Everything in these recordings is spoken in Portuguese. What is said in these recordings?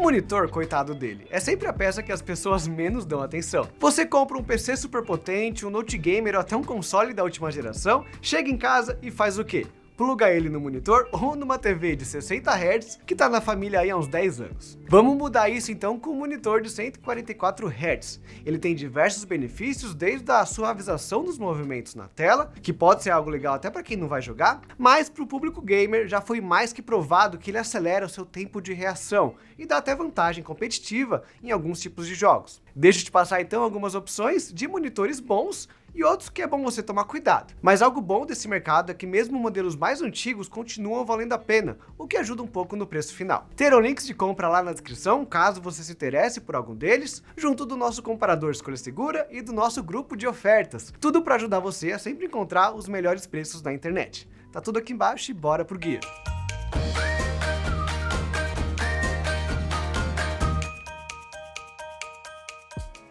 monitor, coitado dele, é sempre a peça que as pessoas menos dão atenção. Você compra um PC super potente, um note gamer ou até um console da última geração, chega em casa e faz o quê? Pluga ele no monitor ou numa TV de 60 Hz que tá na família aí há uns 10 anos. Vamos mudar isso então com um monitor de 144 Hz. Ele tem diversos benefícios, desde a suavização dos movimentos na tela, que pode ser algo legal até para quem não vai jogar, mas para o público gamer já foi mais que provado que ele acelera o seu tempo de reação e dá até vantagem competitiva em alguns tipos de jogos. Deixa eu te passar então algumas opções de monitores bons e outros que é bom você tomar cuidado. Mas algo bom desse mercado é que mesmo modelos mais antigos continuam valendo a pena, o que ajuda um pouco no preço final. Terão links de compra lá na descrição, caso você se interesse por algum deles, junto do nosso comparador Escolha Segura e do nosso grupo de ofertas. Tudo para ajudar você a sempre encontrar os melhores preços na internet. Tá tudo aqui embaixo e bora pro guia.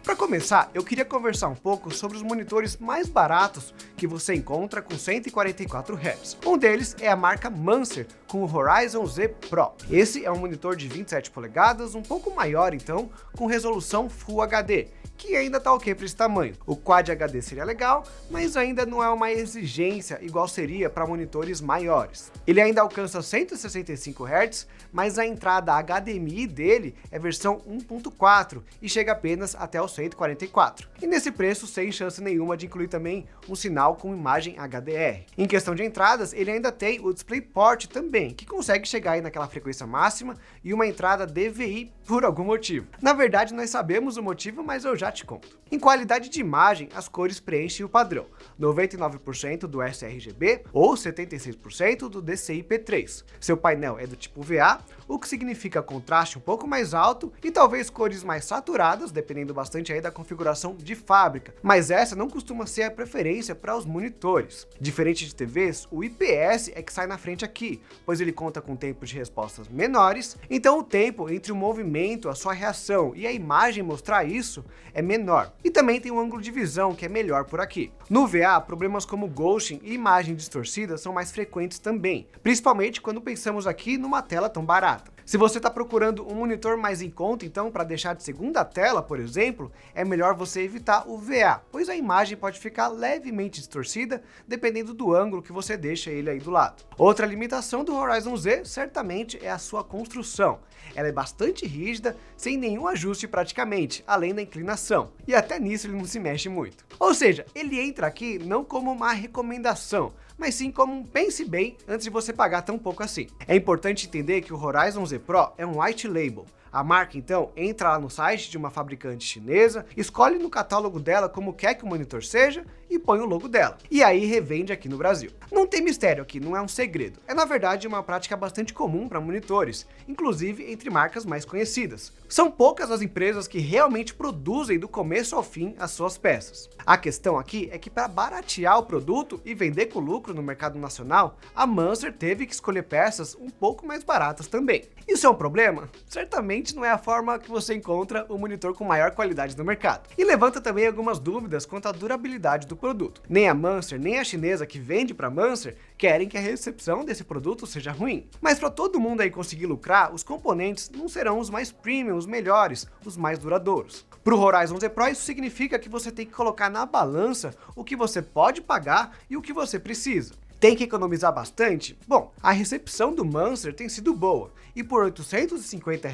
Para começar, eu queria conversar um pouco sobre os monitores mais baratos que você encontra com 144 Hz. Um deles é a marca Mancer, com o Horizon Z Pro. Esse é um monitor de 27 polegadas, um pouco maior então, com resolução Full HD, que ainda tá ok para esse tamanho. O Quad HD seria legal, mas ainda não é uma exigência igual seria para monitores maiores. Ele ainda alcança 165 Hz, mas a entrada HDMI dele é versão 1.4 e chega apenas até os 144. E nesse preço, sem chance nenhuma de incluir também um sinal com imagem HDR. Em questão de entradas, ele ainda tem o DisplayPort também, que consegue chegar aí naquela frequência máxima e uma entrada DVI por algum motivo. Na verdade, nós sabemos o motivo, mas eu já te conto. Em qualidade de imagem, as cores preenchem o padrão, 99% do sRGB ou 76% do DCI-P3. Seu painel é do tipo VA, o que significa contraste um pouco mais alto e talvez cores mais saturadas, dependendo bastante aí da configuração de fábrica, mas essa não costuma ser a preferência para os monitores. Diferente de TVs, o IPS é que sai na frente aqui, pois ele conta com tempos de respostas menores, então o tempo entre o movimento, a sua reação e a imagem mostrar isso é menor. E também tem um ângulo de visão que é melhor por aqui. No VA, problemas como ghosting e imagem distorcida são mais frequentes também, principalmente quando pensamos aqui numa tela tão barata. Se você está procurando um monitor mais em conta, então, para deixar de segunda tela, por exemplo, é melhor você evitar o VA, pois a imagem pode ficar levemente distorcida, dependendo do ângulo que você deixa ele aí do lado. Outra limitação do Horizon Z, certamente, é a sua construção. Ela é bastante rígida, sem nenhum ajuste praticamente, além da inclinação, e até nisso ele não se mexe muito. Ou seja, ele entra aqui não como uma recomendação, mas sim como um pense bem antes de você pagar tão pouco assim. É importante entender que o Horizon Z Pro é um white label. A marca, então, entra lá no site de uma fabricante chinesa, escolhe no catálogo dela como quer que o monitor seja e põe o logo dela. E aí revende aqui no Brasil. Não tem mistério aqui, não é um segredo. É na verdade uma prática bastante comum para monitores, inclusive entre marcas mais conhecidas. São poucas as empresas que realmente produzem do começo ao fim as suas peças. A questão aqui é que para baratear o produto e vender com lucro no mercado nacional, a Mancer teve que escolher peças um pouco mais baratas também. Isso é um problema? Certamente não é a forma que você encontra o monitor com maior qualidade no mercado. E levanta também algumas dúvidas quanto à durabilidade do produto. Nem a Mancer, nem a chinesa que vende para a Mancer querem que a recepção desse produto seja ruim. Mas para todo mundo aí conseguir lucrar, os componentes não serão os mais premium, os melhores, os mais duradouros. Para o Horizon Z Pro, isso significa que você tem que colocar na balança o que você pode pagar e o que você precisa. Tem que economizar bastante? Bom, a recepção do Mancer tem sido boa, e por R$ 850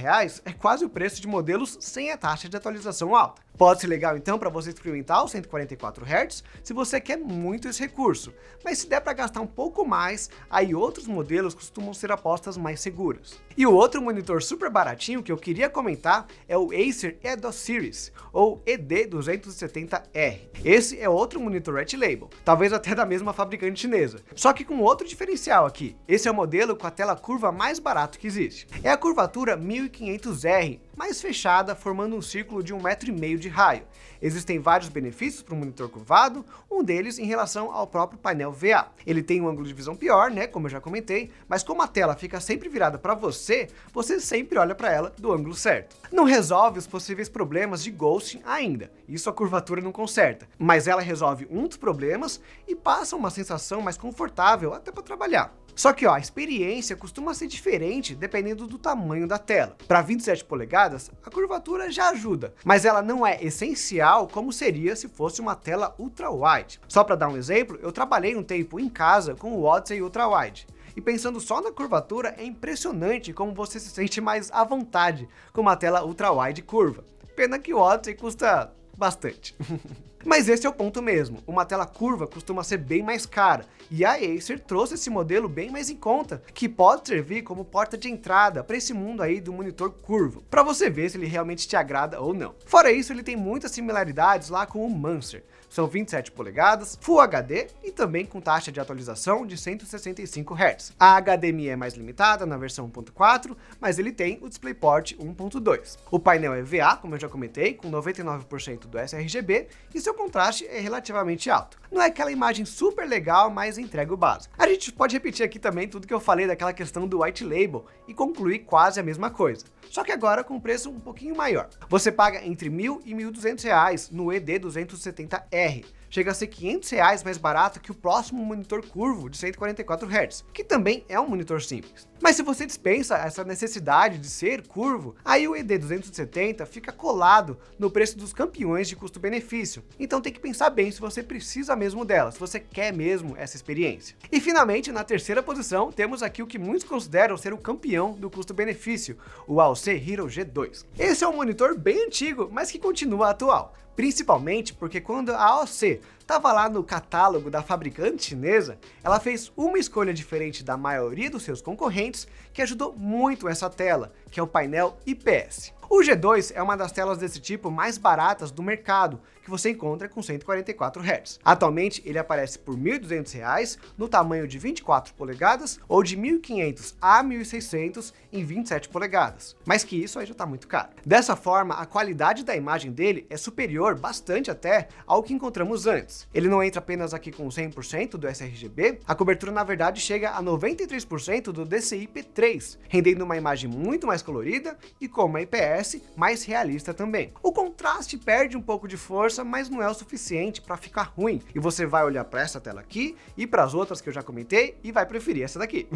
é quase o preço de modelos sem a taxa de atualização alta. Pode ser legal então para você experimentar o 144 Hz se você quer muito esse recurso, mas se der para gastar um pouco mais, aí outros modelos costumam ser apostas mais seguras. E o outro monitor super baratinho que eu queria comentar é o Acer Edo Series, ou ED270R. Esse é outro monitor White Label, talvez até da mesma fabricante chinesa, só que com outro diferencial aqui. Esse é o modelo com a tela curva mais barato que existe. É a curvatura 1500R, mais fechada, formando um círculo de 1,5 m de raio. Existem vários benefícios para o monitor curvado, um deles em relação ao próprio painel VA. Ele tem um ângulo de visão pior, né, como eu já comentei, mas como a tela fica sempre virada para você, você sempre olha para ela do ângulo certo. Não resolve os possíveis problemas de ghosting ainda, isso a curvatura não conserta, mas ela resolve um dos problemas e passa uma sensação mais confortável até para trabalhar. Só que ó, a experiência costuma ser diferente dependendo do tamanho da tela. Para 27 polegadas, a curvatura já ajuda, mas ela não é essencial como seria se fosse uma tela ultra-wide. Só para dar um exemplo, eu trabalhei um tempo em casa com o Odyssey Ultra-Wide. E pensando só na curvatura, é impressionante como você se sente mais à vontade com uma tela ultra-wide curva. Pena que o Odyssey custa bastante. Mas esse é o ponto mesmo, uma tela curva costuma ser bem mais cara, e a Acer trouxe esse modelo bem mais em conta, que pode servir como porta de entrada para esse mundo aí do monitor curvo, para você ver se ele realmente te agrada ou não. Fora isso, ele tem muitas similaridades lá com o Mancer, são 27 polegadas, Full HD e também com taxa de atualização de 165 Hz. A HDMI é mais limitada na versão 1.4, mas ele tem o DisplayPort 1.2. O painel é VA, como eu já comentei, com 99% do sRGB e seu contraste é relativamente alto. Não é aquela imagem super legal, mas entrega o básico. A gente pode repetir aqui também tudo que eu falei daquela questão do White Label e concluir quase a mesma coisa, só que agora com preço um pouquinho maior. Você paga entre R$1.000 e R$1.200 no ED270R. Chega a ser R$500 mais barato que o próximo monitor curvo de 144 Hz, que também é um monitor simples. Mas se você dispensa essa necessidade de ser curvo, aí o ED270 fica colado no preço dos campeões de custo-benefício. Então tem que pensar bem se você precisa mesmo dela, se você quer mesmo essa experiência. E finalmente, na terceira posição, temos aqui o que muitos consideram ser o campeão do custo-benefício, o AOC Hero G2. Esse é um monitor bem antigo, mas que continua atual. Principalmente porque quando a AOC estava lá no catálogo da fabricante chinesa, ela fez uma escolha diferente da maioria dos seus concorrentes que ajudou muito essa tela, que é o painel IPS. O G2 é uma das telas desse tipo mais baratas do mercado, que você encontra com 144 Hz. Atualmente ele aparece por R$ 1.200 no tamanho de 24 polegadas ou de 1.500 a 1.600 em 27 polegadas, mas que isso aí já está muito caro. Dessa forma, a qualidade da imagem dele é superior bastante até ao que encontramos antes. Ele não entra apenas aqui com 100% do sRGB, a cobertura na verdade chega a 93% do DCI-P3, rendendo uma imagem muito mais colorida e com uma IPS mais realista também. O contraste perde um pouco de força, mas não é o suficiente para ficar ruim, e você vai olhar para essa tela aqui e para as outras que eu já comentei e vai preferir essa daqui.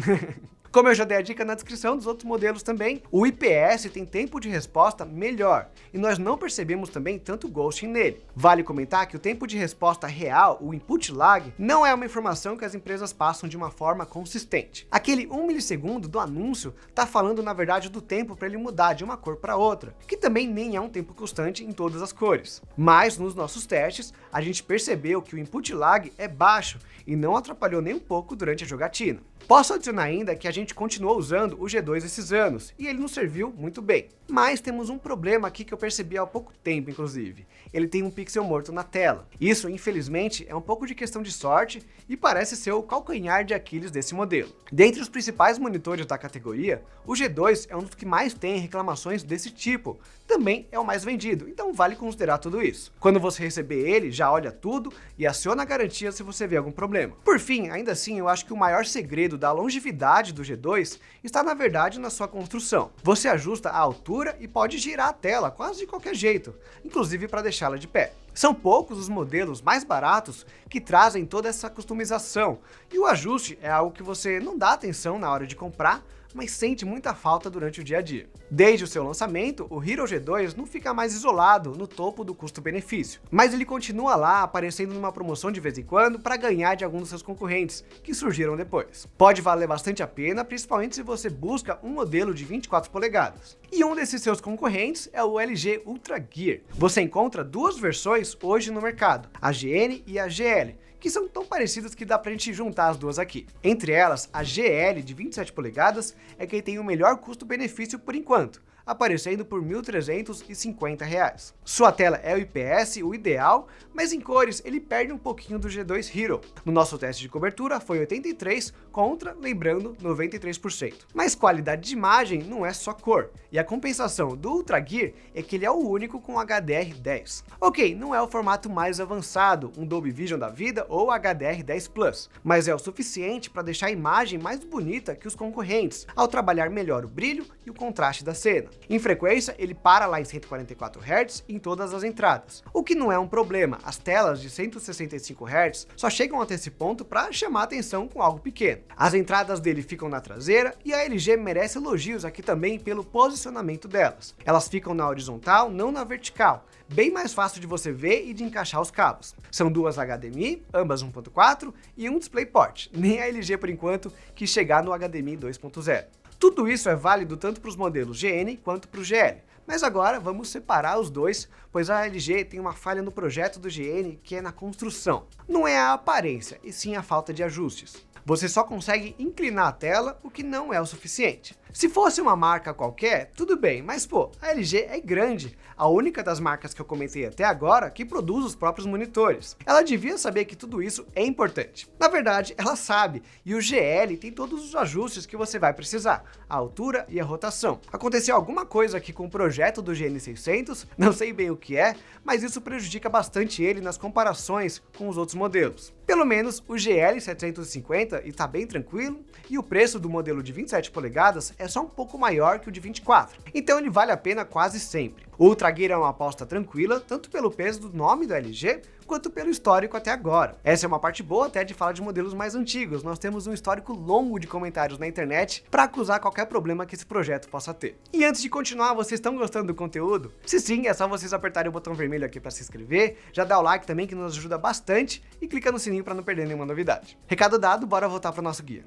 Como eu já dei a dica na descrição dos outros modelos também, o IPS tem tempo de resposta melhor, e nós não percebemos também tanto ghosting nele. Vale comentar que o tempo de resposta real, o input lag, não é uma informação que as empresas passam de uma forma consistente. Aquele 1 milissegundo do anúncio tá falando na verdade do tempo para ele mudar de uma cor para outra, que também nem é um tempo constante em todas as cores. Mas nos nossos testes, a gente percebeu que o input lag é baixo e não atrapalhou nem um pouco durante a jogatina. Posso adicionar ainda que a gente continuou usando o G2 esses anos, e ele nos serviu muito bem. Mas temos um problema aqui que eu percebi há pouco tempo, inclusive. Ele tem um pixel morto na tela. Isso, infelizmente, é um pouco de questão de sorte e parece ser o calcanhar de Aquiles desse modelo. Dentre os principais monitores da categoria, o G2 é um dos que mais tem reclamações desse tipo. Também é o mais vendido, então vale considerar tudo isso. Quando você receber ele, já olha tudo e aciona a garantia se você vê algum problema. Por fim, ainda assim, eu acho que o maior segredo da longevidade do G2 está na verdade na sua construção. Você ajusta a altura e pode girar a tela quase de qualquer jeito, inclusive para deixá-la de pé. São poucos os modelos mais baratos que trazem toda essa customização, e o ajuste é algo que você não dá atenção na hora de comprar, mas sente muita falta durante o dia a dia. Desde o seu lançamento, o Hero G2 não fica mais isolado no topo do custo-benefício, mas ele continua lá aparecendo numa promoção de vez em quando para ganhar de alguns dos seus concorrentes, que surgiram depois. Pode valer bastante a pena, principalmente se você busca um modelo de 24 polegadas. E um desses seus concorrentes é o LG Ultra Gear. Você encontra duas versões hoje no mercado, a GN e a GL, que são tão parecidas que dá pra gente juntar as duas aqui. Entre elas, a GL de 27 polegadas é quem tem o melhor custo-benefício por enquanto, aparecendo por R$ 1.350. Sua tela é o IPS, o ideal, mas em cores ele perde um pouquinho do G2 Hero. No nosso teste de cobertura foi 83 contra, lembrando, 93%. Mas qualidade de imagem não é só cor, e a compensação do Ultra Gear é que ele é o único com HDR10. Ok, não é o formato mais avançado, um Dolby Vision da vida ou HDR10 Plus, mas é o suficiente para deixar a imagem mais bonita que os concorrentes, ao trabalhar melhor o brilho e o contraste da cena. Em frequência, ele para lá em 144 Hz em todas as entradas, o que não é um problema. As telas de 165 Hz só chegam até esse ponto para chamar atenção com algo pequeno. As entradas dele ficam na traseira e a LG merece elogios aqui também pelo posicionamento delas. Elas ficam na horizontal, não na vertical, bem mais fácil de você ver e de encaixar os cabos. São duas HDMI, ambas 1.4 e um DisplayPort, nem a LG por enquanto que chegar no HDMI 2.0. Tudo isso é válido tanto para os modelos GN quanto para o GL. Mas agora vamos separar os dois, pois a LG tem uma falha no projeto do GN que é na construção. Não é a aparência, e sim a falta de ajustes. Você só consegue inclinar a tela, o que não é o suficiente. Se fosse uma marca qualquer, tudo bem, mas pô, a LG é grande, a única das marcas que eu comentei até agora que produz os próprios monitores. Ela devia saber que tudo isso é importante. Na verdade, ela sabe, e o GL tem todos os ajustes que você vai precisar, a altura e a rotação. Aconteceu alguma coisa aqui com o projeto do GN600, não sei bem o que é, mas isso prejudica bastante ele nas comparações com os outros modelos. Pelo menos o GL750 está bem tranquilo, e o preço do modelo de 27 polegadas é só um pouco maior que o de 24, então ele vale a pena quase sempre. O Ultra Gear é uma aposta tranquila, tanto pelo peso do nome da LG, quanto pelo histórico até agora. Essa é uma parte boa até de falar de modelos mais antigos, nós temos um histórico longo de comentários na internet para acusar qualquer problema que esse projeto possa ter. E antes de continuar, vocês estão gostando do conteúdo? Se sim, é só vocês apertarem o botão vermelho aqui para se inscrever, já dá o like também que nos ajuda bastante e clica no sininho para não perder nenhuma novidade. Recado dado, bora voltar para o nosso guia.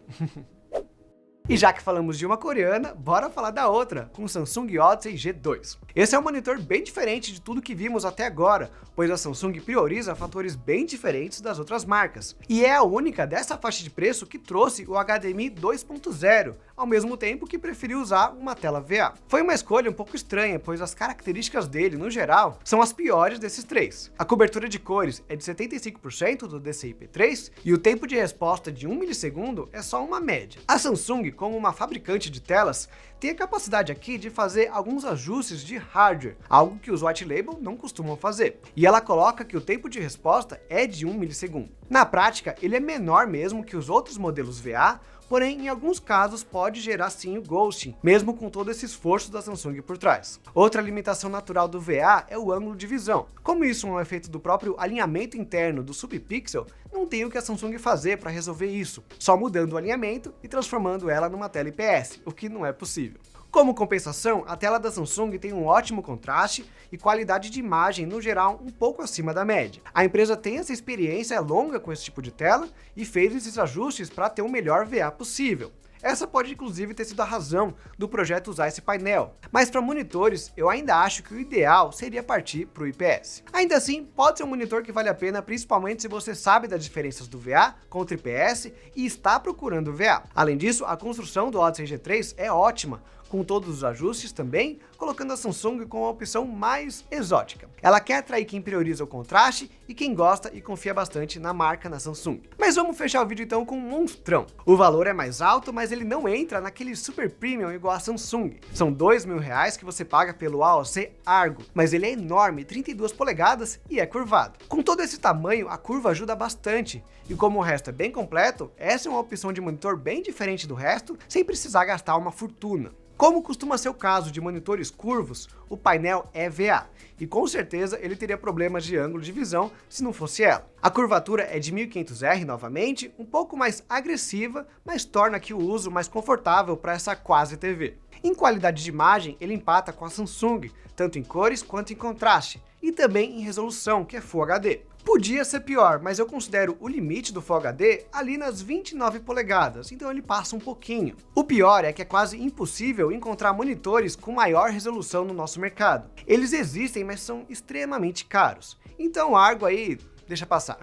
E já que falamos de uma coreana, bora falar da outra, com o Samsung Odyssey G2. Esse é um monitor bem diferente de tudo que vimos até agora, pois a Samsung prioriza fatores bem diferentes das outras marcas. E é a única dessa faixa de preço que trouxe o HDMI 2.0, ao mesmo tempo que preferiu usar uma tela VA. Foi uma escolha um pouco estranha, pois as características dele, no geral, são as piores desses três. A cobertura de cores é de 75% do DCI-P3 e o tempo de resposta de 1 milissegundo é só uma média. A Samsung, como uma fabricante de telas, tem a capacidade aqui de fazer alguns ajustes de hardware, algo que os white label não costumam fazer. E ela coloca que o tempo de resposta é de 1 milissegundo. Na prática, ele é menor mesmo que os outros modelos VA, porém em alguns casos pode gerar sim o ghosting, mesmo com todo esse esforço da Samsung por trás. Outra limitação natural do VA é o ângulo de visão. Como isso é um efeito do próprio alinhamento interno do subpixel, não tem o que a Samsung fazer para resolver isso, só mudando o alinhamento e transformando ela numa tela IPS, o que não é possível. Como compensação, a tela da Samsung tem um ótimo contraste e qualidade de imagem no geral um pouco acima da média. A empresa tem essa experiência longa com esse tipo de tela e fez esses ajustes para ter o melhor VA possível. Essa pode inclusive ter sido a razão do projeto usar esse painel, mas para monitores eu ainda acho que o ideal seria partir para o IPS. Ainda assim, pode ser um monitor que vale a pena, principalmente se você sabe das diferenças do VA contra IPS e está procurando VA. Além disso, a construção do Odyssey G3 é ótima, com todos os ajustes também, colocando a Samsung com uma opção mais exótica. Ela quer atrair quem prioriza o contraste e quem gosta e confia bastante na marca na Samsung. Mas vamos fechar o vídeo então com um monstrão. O valor é mais alto, mas ele não entra naquele super premium igual a Samsung. São R$2.000 que você paga pelo AOC Argo, mas ele é enorme, 32 polegadas e é curvado. Com todo esse tamanho, a curva ajuda bastante. E como o resto é bem completo, essa é uma opção de monitor bem diferente do resto, sem precisar gastar uma fortuna. Como costuma ser o caso de monitores curvos, o painel é VA, e com certeza ele teria problemas de ângulo de visão se não fosse ela. A curvatura é de 1500R novamente, um pouco mais agressiva, mas torna aqui o uso mais confortável para essa quase TV. Em qualidade de imagem, ele empata com a Samsung, tanto em cores quanto em contraste, e também em resolução, que é Full HD. Podia ser pior, mas eu considero o limite do Full HD ali nas 29 polegadas, então ele passa um pouquinho. O pior é que é quase impossível encontrar monitores com maior resolução no nosso mercado. Eles existem, mas são extremamente caros. Então o Argo aí deixa passar.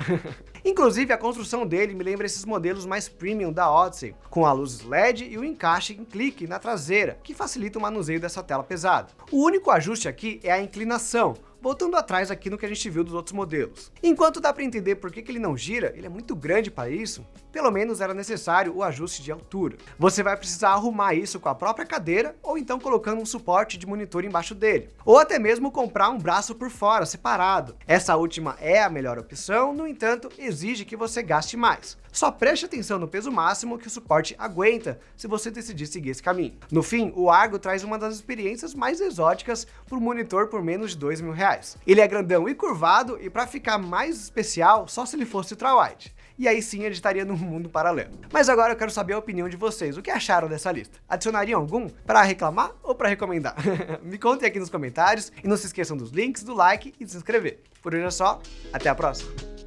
Inclusive, a construção dele me lembra esses modelos mais premium da Odyssey, com a luz LED e o encaixe em clique na traseira, que facilita o manuseio dessa tela pesada. O único ajuste aqui é a inclinação, voltando atrás aqui no que a gente viu dos outros modelos. Enquanto dá para entender por que ele não gira, ele é muito grande para isso, pelo menos era necessário o ajuste de altura. Você vai precisar arrumar isso com a própria cadeira ou então colocando um suporte de monitor embaixo dele. Ou até mesmo comprar um braço por fora, separado. Essa última é a melhor opção, no entanto, exige que você gaste mais. Só preste atenção no peso máximo que o suporte aguenta se você decidir seguir esse caminho. No fim, o Argo traz uma das experiências mais exóticas por monitor por menos de R$2.000. Ele é grandão e curvado e para ficar mais especial, só se ele fosse ultrawide. E aí sim ele estaria num mundo paralelo. Mas agora eu quero saber a opinião de vocês. O que acharam dessa lista? Adicionariam algum para reclamar ou para recomendar? Me contem aqui nos comentários e não se esqueçam dos links, do like e de se inscrever. Por hoje é só, até a próxima!